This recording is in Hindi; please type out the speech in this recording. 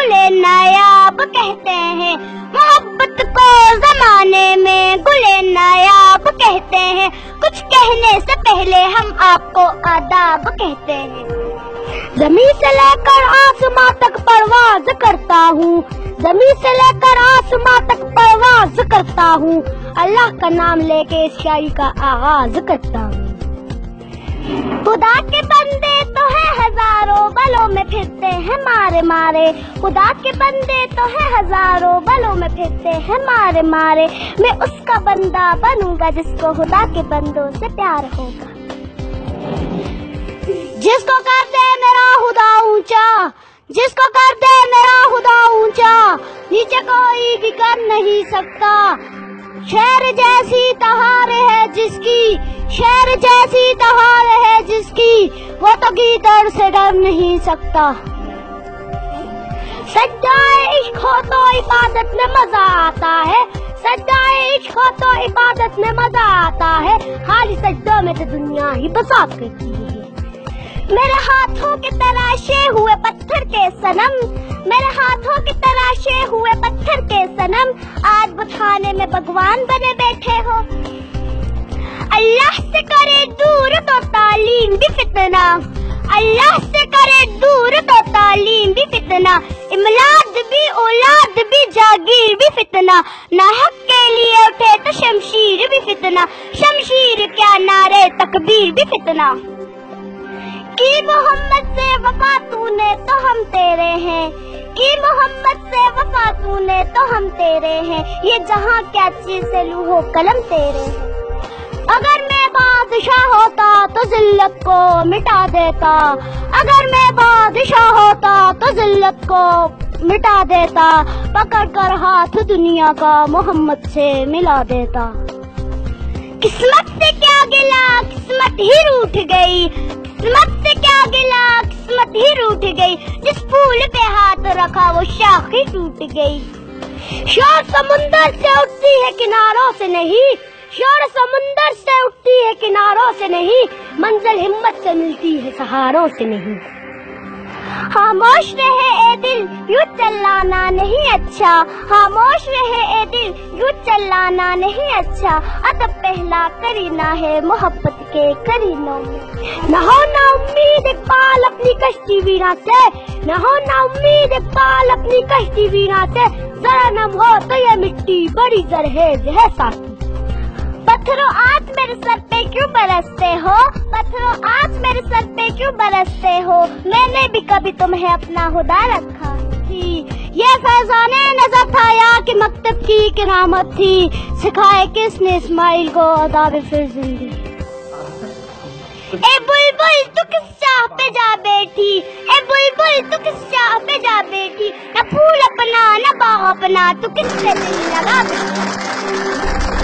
गुले नायाब कहते हैं, मोहब्बत को जमाने में गुले नायाब कहते हैं। कुछ कहने से पहले हम आपको आदाब कहते हैं। ज़मीन से लेकर आसमां तक परवाज करता हूँ, ज़मीन से लेकर आसमां तक परवाज करता हूँ। अल्लाह का नाम लेके इस शायरी का आगाज करता हूँ। खुदा के बंदे तो है हजारों, बलों में फिरते हैं मारे मारे। खुदा के बंदे तो है हजारों, बलों में फिरते हैं मारे मारे। मैं उसका बंदा बनूंगा जिसको खुदा के बंदों से प्यार होगा। जिसको कर दे मेरा खुदा ऊंचा, जिसको कर दे मेरा खुदा ऊंचा, नीचे कोई भी कर नहीं सकता। शेर जैसी तहार है जिसकी, शेर जैसी तहार है जिसकी, वो तो गीदड़ से डर नहीं सकता। सच्चाई इश्क हो तो इबादत में मजा आता है, सच्चाई इश्क हो तो इबादत में मजा आता है। खाली सजदों में तो दुनिया ही बसात करती है। मेरे हाथों के तराशे हुए पत्थर के सनम, मेरे हाथों के तराशे हुए पत्थर के सनम, आज बुतखाने में भगवान बने बैठे हो। अल्लाह से करे दूर तो तालीम भी फितना, अल्लाह से करे दूर तो तालीम भी फितना। इमलाद भी औलाद भी जागीर भी फितना, ना हक के लिए उठे तो शमशीर भी फितना। शमशीर क्या नारे तकबीर भी फितना। की मोहम्मद से वफा तूने तो हम तेरे हैं, की मोहम्मद से वफा तूने तो हम तेरे हैं। ये जहां क्या चीज से लूहो कलम तेरे हैं। अगर मैं बादशाह होता तो जिल्लत को मिटा देता, अगर मैं बादशाह होता तो जिल्लत को मिटा देता। पकड़ कर हाथ दुनिया का मोहम्मद से मिला देता। किस्मत से क्या गिला किस्मत ही रूठ गई, किस्मत से क्या गिला किस्मत ही रूठ गई। जिस फूल पे हाथ रखा वो शाख ही टूट गई। शोर समुंदर से उठती है किनारों से नहीं, शोर समुंदर से उठती है किनारों से नहीं। मंजिल हिम्मत से मिलती है सहारों से नहीं। खामोश रहे ए दिल यूं चिल्लाना नहीं अच्छा, खामोश रहे ए दिल यूं चिल्लाना नहीं अच्छा। अदब पहला करीना है मोहब्बत के करीनों में। न हो ना उम्मीद इकबाल अपनी कश्ती वीरा से, न हो ना उम्मीद इकबाल अपनी कश्ती वीरा से। जरा नम हो तो ये मिट्टी बड़ी जरहेज है साथी। पत्थरों आज मेरे सर पे क्यों बरसते हो, पत्थरों आज मेरे सर पे क्यों बरसते हो। मैंने भी कभी तुम्हें अपना खुदा रखा थी। ये फैजाने नजर था या कि मकतब की करामत थी। सिखाए किसने इस्माइल को अदाब फिर जिंदगी। ए बुलबुल तू किस चाह पे जा बैठी, ए बुलबुल तू किस चाह पे जा बैठी। न फूल अपना न बाग अपना, तू किससे दिल लगा बैठी।